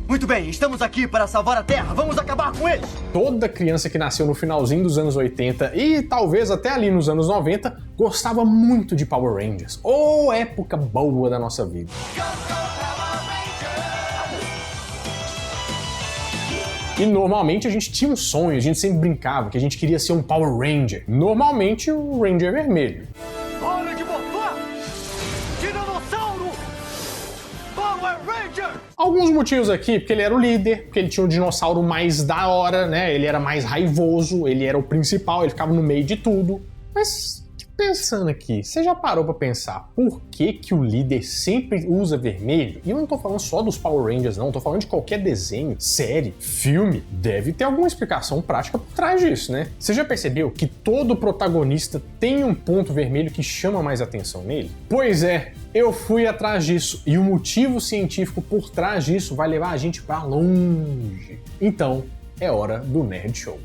Muito bem, estamos aqui para salvar a Terra. Vamos acabar com eles! Toda criança que nasceu no finalzinho dos anos 80 e talvez até ali nos anos 90 gostava muito de Power Rangers. Ô, época boa da nossa vida. E normalmente a gente tinha um sonho, a gente sempre brincava que a gente queria ser um Power Ranger. Normalmente o Ranger vermelho. Hora de morfar! Tiranossauro! Power Ranger! Alguns motivos aqui, porque ele era o líder, porque ele tinha o dinossauro mais da hora, né? Ele era mais raivoso, ele era o principal, ele ficava no meio de tudo. Mas pensando aqui, você já parou pra pensar por que o líder sempre usa vermelho? E eu não tô falando só dos Power Rangers, não. Tô falando de qualquer desenho, série, filme. Deve ter alguma explicação prática por trás disso, né? Você já percebeu que todo protagonista tem um ponto vermelho que chama mais atenção nele? Pois é, eu fui atrás disso. E o motivo científico por trás disso vai levar a gente pra longe. Então, é hora do Nerd Show.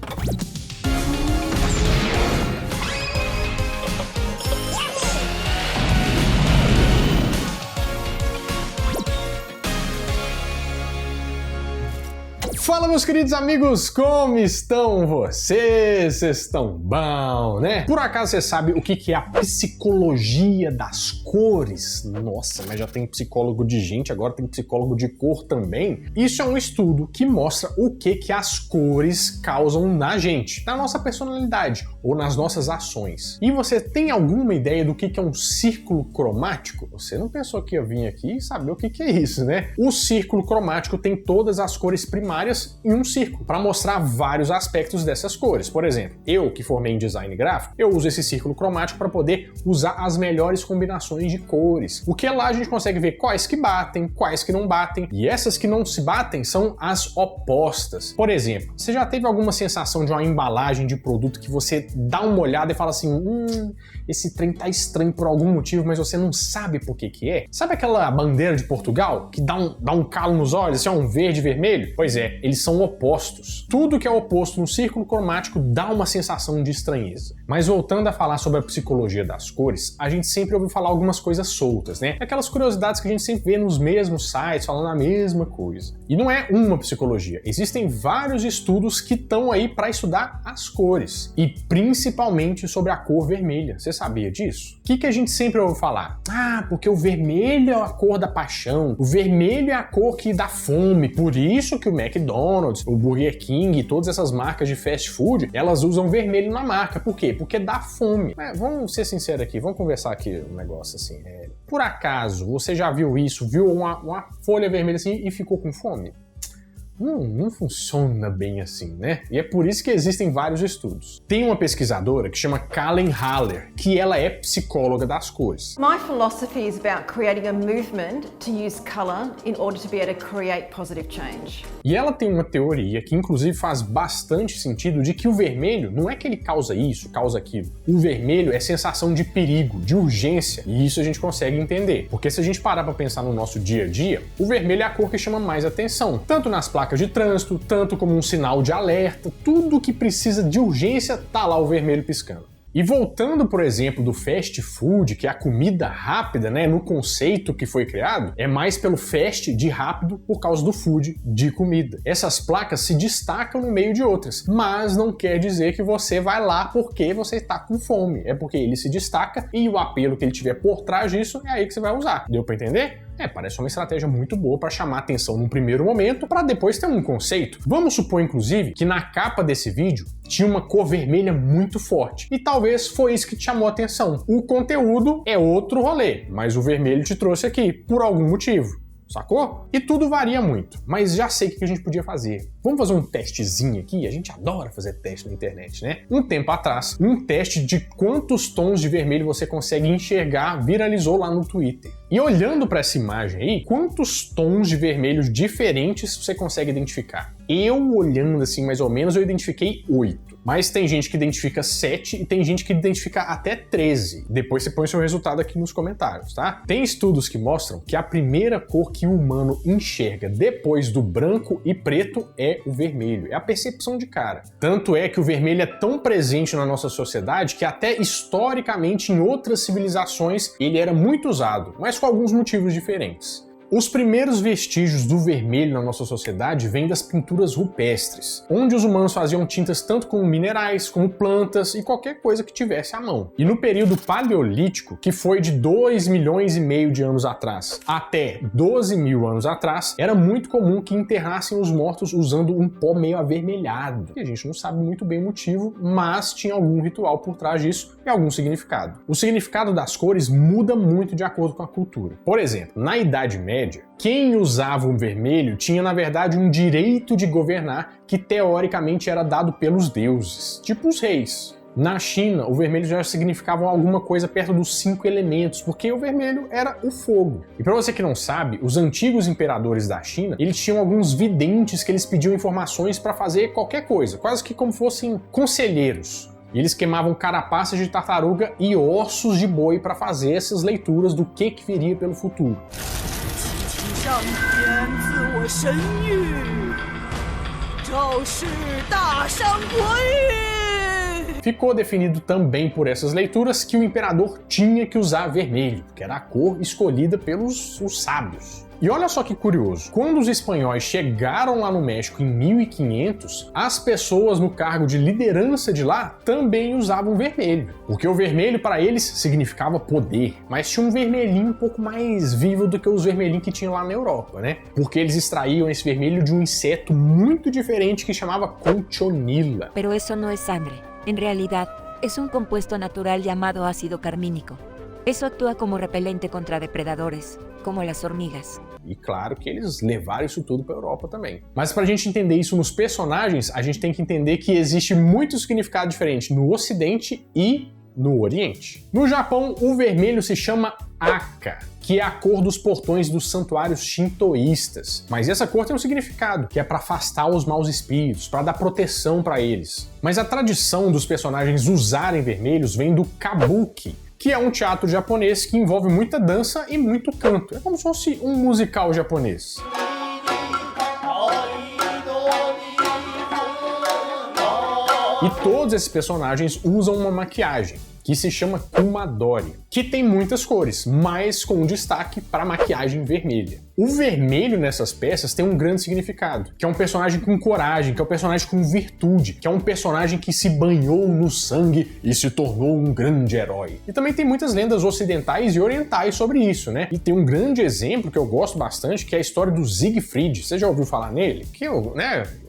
Fala, meus queridos amigos, como estão vocês? Vocês estão bom, né? Por acaso você sabe o que é a psicologia das cores? Nossa, mas já tem psicólogo de gente, agora tem psicólogo de cor também. Isso é um estudo que mostra o que as cores causam na gente, na nossa personalidade ou nas nossas ações. E você tem alguma ideia do que é um círculo cromático? Você não pensou que ia vir aqui e saber o que é isso, né? O círculo cromático tem todas as cores primárias em um círculo, para mostrar vários aspectos dessas cores. Por exemplo, eu que formei em design gráfico, eu uso esse círculo cromático para poder usar as melhores combinações de cores. Porque lá a gente consegue ver quais que batem, quais que não batem, e essas que não se batem são as opostas. Por exemplo, você já teve alguma sensação de uma embalagem de produto que você dá uma olhada e fala assim, esse trem tá estranho por algum motivo, mas você não sabe por que é? Sabe aquela bandeira de Portugal que dá um calo nos olhos, assim, um verde e vermelho? Pois é, eles são opostos. Tudo que é oposto no círculo cromático dá uma sensação de estranheza. Mas voltando a falar sobre a psicologia das cores, a gente sempre ouve falar algumas coisas soltas, né? Aquelas curiosidades que a gente sempre vê nos mesmos sites falando a mesma coisa. E não é uma psicologia, existem vários estudos que estão aí para estudar as cores, e principalmente sobre a cor vermelha. Você sabia disso? O que a gente sempre ouve falar? Ah, porque o vermelho é a cor da paixão, o vermelho é a cor que dá fome, por isso que o McDonald's, o Burger King, todas essas marcas de fast food, elas usam vermelho na marca. Por quê? Porque dá fome. Mas vamos ser sinceros aqui, vamos conversar aqui um negócio assim. Por acaso, você já viu isso? Viu uma folha vermelha assim e ficou com fome? Não funciona bem assim, né? E é por isso que existem vários estudos. Tem uma pesquisadora que chama Kalen Haller, que ela é psicóloga das cores. My philosophy is about creating a movement to use color in order to be able to create positive change. E ela tem uma teoria que inclusive faz bastante sentido de que o vermelho não é que ele causa isso, causa aquilo. O vermelho é sensação de perigo, de urgência, e isso a gente consegue entender. Porque se a gente parar para pensar no nosso dia a dia, o vermelho é a cor que chama mais atenção, tanto nas placas de trânsito, tanto como um sinal de alerta, tudo que precisa de urgência tá lá o vermelho piscando. E voltando, por exemplo, do fast food, que é a comida rápida, né, no conceito que foi criado, é mais pelo fast de rápido por causa do food de comida. Essas placas se destacam no meio de outras, mas não quer dizer que você vai lá porque você está com fome, é porque ele se destaca e o apelo que ele tiver por trás disso é aí que você vai usar. Deu para entender? Parece uma estratégia muito boa para chamar atenção num primeiro momento, para depois ter um conceito. Vamos supor, inclusive, que na capa desse vídeo tinha uma cor vermelha muito forte, e talvez foi isso que te chamou a atenção. O conteúdo é outro rolê, mas o vermelho te trouxe aqui, por algum motivo. Sacou? E tudo varia muito, mas já sei o que a gente podia fazer. Vamos fazer um testezinho aqui? A gente adora fazer teste na internet, né? Um tempo atrás, um teste de quantos tons de vermelho você consegue enxergar viralizou lá no Twitter. E olhando para essa imagem aí, quantos tons de vermelhos diferentes você consegue identificar? Eu, olhando assim mais ou menos, eu identifiquei 8. Mas tem gente que identifica 7 e tem gente que identifica até 13. Depois você põe seu resultado aqui nos comentários, tá? Tem estudos que mostram que a primeira cor que o humano enxerga depois do branco e preto é o vermelho. É a percepção de cara. Tanto é que o vermelho é tão presente na nossa sociedade que até historicamente em outras civilizações ele era muito usado, mas com alguns motivos diferentes. Os primeiros vestígios do vermelho na nossa sociedade vêm das pinturas rupestres, onde os humanos faziam tintas tanto com minerais, como plantas e qualquer coisa que tivesse à mão. E no período paleolítico, que foi de 2,5 milhões de anos atrás até 12 mil anos atrás, era muito comum que enterrassem os mortos usando um pó meio avermelhado. E a gente não sabe muito bem o motivo, mas tinha algum ritual por trás disso e algum significado. O significado das cores muda muito de acordo com a cultura. Por exemplo, na Idade Média, quem usava o vermelho tinha, na verdade, um direito de governar que teoricamente era dado pelos deuses, tipo os reis. Na China, o vermelho já significava alguma coisa perto dos 5 elementos, porque o vermelho era o fogo. E para você que não sabe, os antigos imperadores da China, eles tinham alguns videntes que eles pediam informações para fazer qualquer coisa, quase que como fossem conselheiros. E eles queimavam carapaças de tartaruga e ossos de boi para fazer essas leituras do que viria pelo futuro. Ficou definido também por essas leituras que o imperador tinha que usar vermelho, que era a cor escolhida pelos sábios. E olha só que curioso, quando os espanhóis chegaram lá no México em 1500, as pessoas no cargo de liderança de lá também usavam vermelho, porque o vermelho para eles significava poder, mas tinha um vermelhinho um pouco mais vivo do que os vermelhinhos que tinha lá na Europa, né? Porque eles extraíam esse vermelho de um inseto muito diferente que chamava conchonila. Pero eso no es sangre. En realidad, es un compuesto natural llamado ácido carmínico. Eso actúa como repelente contra depredadores, como las hormigas. E claro que eles levaram isso tudo para a Europa também. Mas para a gente entender isso nos personagens, a gente tem que entender que existe muito significado diferente no Ocidente e no Oriente. No Japão, o vermelho se chama Aka, que é a cor dos portões dos santuários shintoístas. Mas essa cor tem um significado, que é para afastar os maus espíritos, para dar proteção para eles. Mas a tradição dos personagens usarem vermelhos vem do kabuki, que é um teatro japonês que envolve muita dança e muito canto. É como se fosse um musical japonês. E todos esses personagens usam uma maquiagem, que se chama kumadori, que tem muitas cores, mas com destaque para a maquiagem vermelha. O vermelho nessas peças tem um grande significado, que é um personagem com coragem, que é um personagem com virtude, que é um personagem que se banhou no sangue e se tornou um grande herói. E também tem muitas lendas ocidentais e orientais sobre isso, né? E tem um grande exemplo que eu gosto bastante, que é a história do Siegfried. Você já ouviu falar nele? Que eu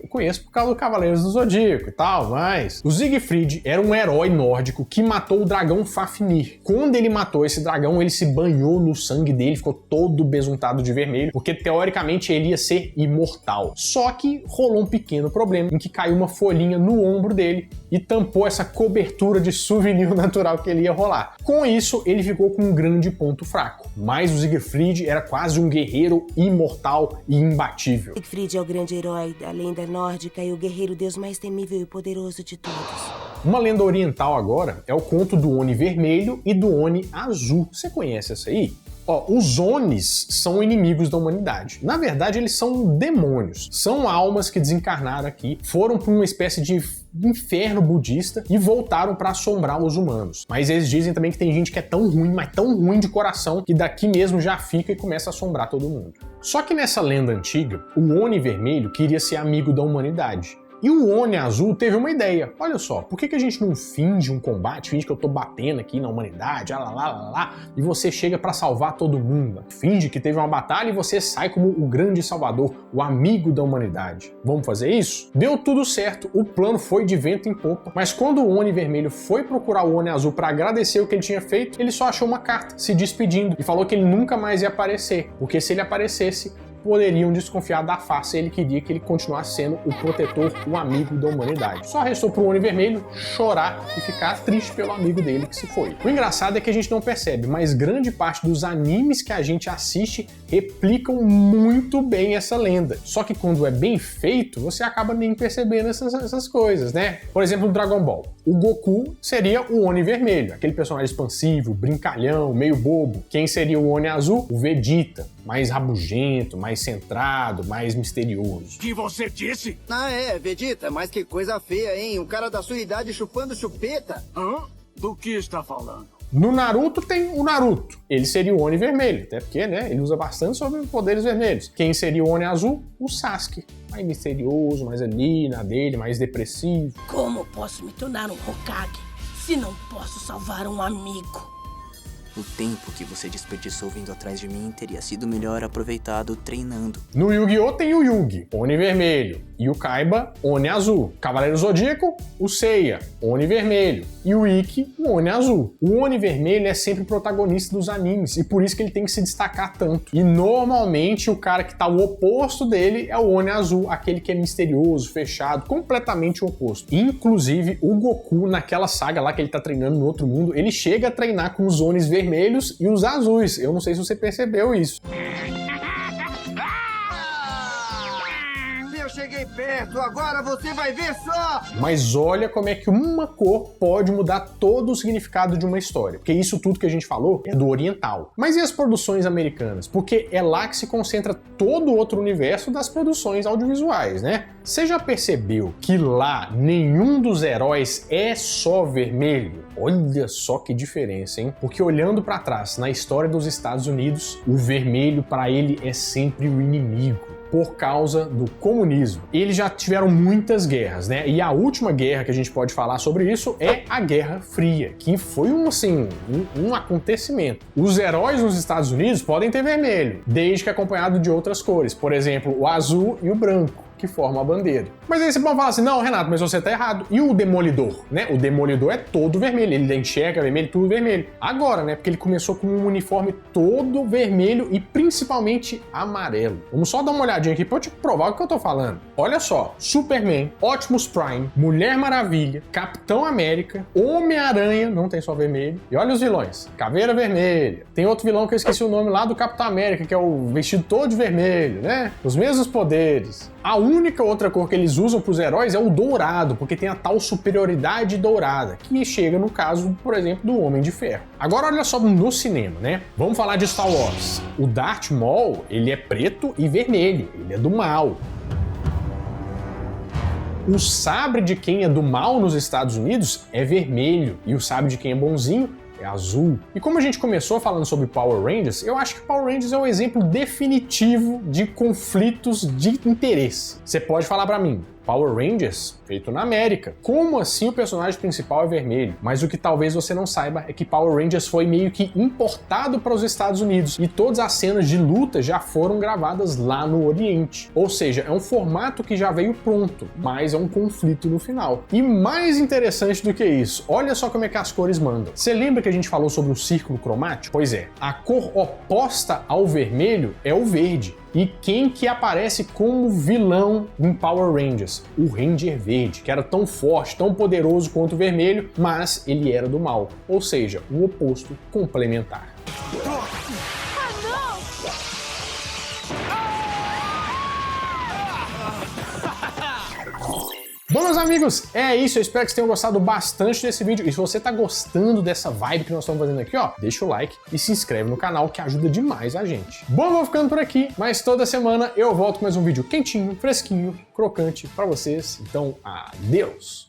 conheço por causa do Cavaleiros do Zodíaco e tal, mas... O Siegfried era um herói nórdico que matou o dragão Fafnir. Quando ele matou esse dragão, ele se banhou no sangue dele, ficou todo besuntado de vermelho, porque teoricamente ele ia ser imortal. Só que rolou um pequeno problema, em que caiu uma folhinha no ombro dele e tampou essa cobertura de souvenir natural que ele ia rolar. Com isso, ele ficou com um grande ponto fraco. Mas o Siegfried era quase um guerreiro imortal e imbatível. Siegfried é o grande herói da lenda nórdica e o guerreiro deus mais temível e poderoso de todos. Uma lenda oriental agora é o conto do Oni vermelho e do Oni azul. Você conhece essa aí? Os Onis são inimigos da humanidade. Na verdade, eles são demônios. São almas que desencarnaram aqui, foram para uma espécie de inferno budista e voltaram para assombrar os humanos. Mas eles dizem também que tem gente que é tão ruim, mas tão ruim de coração, que daqui mesmo já fica e começa a assombrar todo mundo. Só que nessa lenda antiga, o Oni vermelho queria ser amigo da humanidade. E o Oni azul teve uma ideia. Olha só, por que a gente não finge um combate, finge que eu tô batendo aqui na humanidade, e você chega pra salvar todo mundo? Finge que teve uma batalha e você sai como o grande salvador, o amigo da humanidade. Vamos fazer isso? Deu tudo certo, o plano foi de vento em popa, mas quando o Oni vermelho foi procurar o Oni azul pra agradecer o que ele tinha feito, ele só achou uma carta se despedindo e falou que ele nunca mais ia aparecer, porque se ele aparecesse, poderiam desconfiar da face e ele queria que ele continuasse sendo o protetor, o amigo da humanidade. Só restou pro Oni vermelho chorar e ficar triste pelo amigo dele que se foi. O engraçado é que a gente não percebe, mas grande parte dos animes que a gente assiste replicam muito bem essa lenda. Só que quando é bem feito, você acaba nem percebendo essas coisas, né? Por exemplo, no Dragon Ball. O Goku seria o Oni vermelho, aquele personagem expansivo, brincalhão, meio bobo. Quem seria o Oni azul? O Vegeta, mais rabugento, mais centrado, mais misterioso. Que você disse? Vegeta, mas que coisa feia, hein? Um cara da sua idade chupando chupeta. Hã? Do que está falando? No Naruto tem o Naruto. Ele seria o Oni vermelho, até porque, né, ele usa bastante sobre poderes vermelhos. Quem seria o Oni azul? O Sasuke. Mais misterioso, mais ali na dele, mais depressivo. Como posso me tornar um Hokage se não posso salvar um amigo? O tempo que você desperdiçou vindo atrás de mim teria sido melhor aproveitado treinando. No Yu-Gi-Oh! Tem o Yugi, Oni vermelho. E o Kaiba, Oni azul. Cavaleiro Zodíaco, o Seiya, Oni vermelho. E o Ikki, o Oni azul. O Oni vermelho é sempre o protagonista dos animes, e por isso que ele tem que se destacar tanto. E normalmente o cara que tá o oposto dele é o Oni azul, aquele que é misterioso, fechado, completamente o oposto. Inclusive, o Goku, naquela saga lá que ele tá treinando no outro mundo, ele chega a treinar com os Onis vermelhos e os azuis. Eu não sei se você percebeu isso. Cheguei perto, agora você vai ver só! Mas olha como é que uma cor pode mudar todo o significado de uma história. Porque isso tudo que a gente falou é do oriental. Mas e as produções americanas? Porque é lá que se concentra todo o outro universo das produções audiovisuais, né? Você já percebeu que lá nenhum dos heróis é só vermelho? Olha só que diferença, hein? Porque olhando pra trás, na história dos Estados Unidos, o vermelho pra ele é sempre o inimigo, por causa do comunismo. Eles já tiveram muitas guerras, né? E a última guerra que a gente pode falar sobre isso é a Guerra Fria, que foi um acontecimento. Os heróis nos Estados Unidos podem ter vermelho, desde que acompanhado de outras cores, por exemplo, o azul e o branco, que formam a bandeira. Mas aí você pode falar assim, não, Renato, mas você tá errado. E o Demolidor, né? O Demolidor é todo vermelho, ele enxerga vermelho, tudo vermelho. Agora, né? Porque ele começou com um uniforme todo vermelho e principalmente amarelo. Vamos só dar uma olhadinha aqui pra eu te provar o que eu tô falando. Olha só, Superman, Optimus Prime, Mulher Maravilha, Capitão América, Homem-Aranha, não tem só vermelho, e olha os vilões, Caveira Vermelha. Tem outro vilão que eu esqueci o nome lá do Capitão América, que é o vestido todo de vermelho, né? Os mesmos poderes. A única outra cor que eles usam para os heróis é o dourado, porque tem a tal superioridade dourada, que chega no caso, por exemplo, do Homem de Ferro. Agora olha só no cinema, né? Vamos falar de Star Wars. O Darth Maul, ele é preto e vermelho, ele é do mal. O sabre de quem é do mal nos Estados Unidos é vermelho, e o sabre de quem é bonzinho é azul. E como a gente começou falando sobre Power Rangers, eu acho que Power Rangers é o exemplo definitivo de conflitos de interesse. Você pode falar pra mim, Power Rangers, feito na América. Como assim o personagem principal é vermelho? Mas o que talvez você não saiba é que Power Rangers foi meio que importado para os Estados Unidos e todas as cenas de luta já foram gravadas lá no Oriente. Ou seja, é um formato que já veio pronto, mas é um conflito no final. E mais interessante do que isso, olha só como é que as cores mandam. Você lembra que a gente falou sobre o círculo cromático? Pois é, a cor oposta ao vermelho é o verde. E quem que aparece como vilão em Power Rangers? O Ranger Verde, que era tão forte, tão poderoso quanto o vermelho, mas ele era do mal. Ou seja, o oposto complementar. Bom, meus amigos, é isso. Eu espero que vocês tenham gostado bastante desse vídeo. E se você tá gostando dessa vibe que nós estamos fazendo aqui, ó, deixa o like e se inscreve no canal, que ajuda demais a gente. Bom, eu vou ficando por aqui, mas toda semana eu volto com mais um vídeo quentinho, fresquinho, crocante pra vocês. Então, adeus!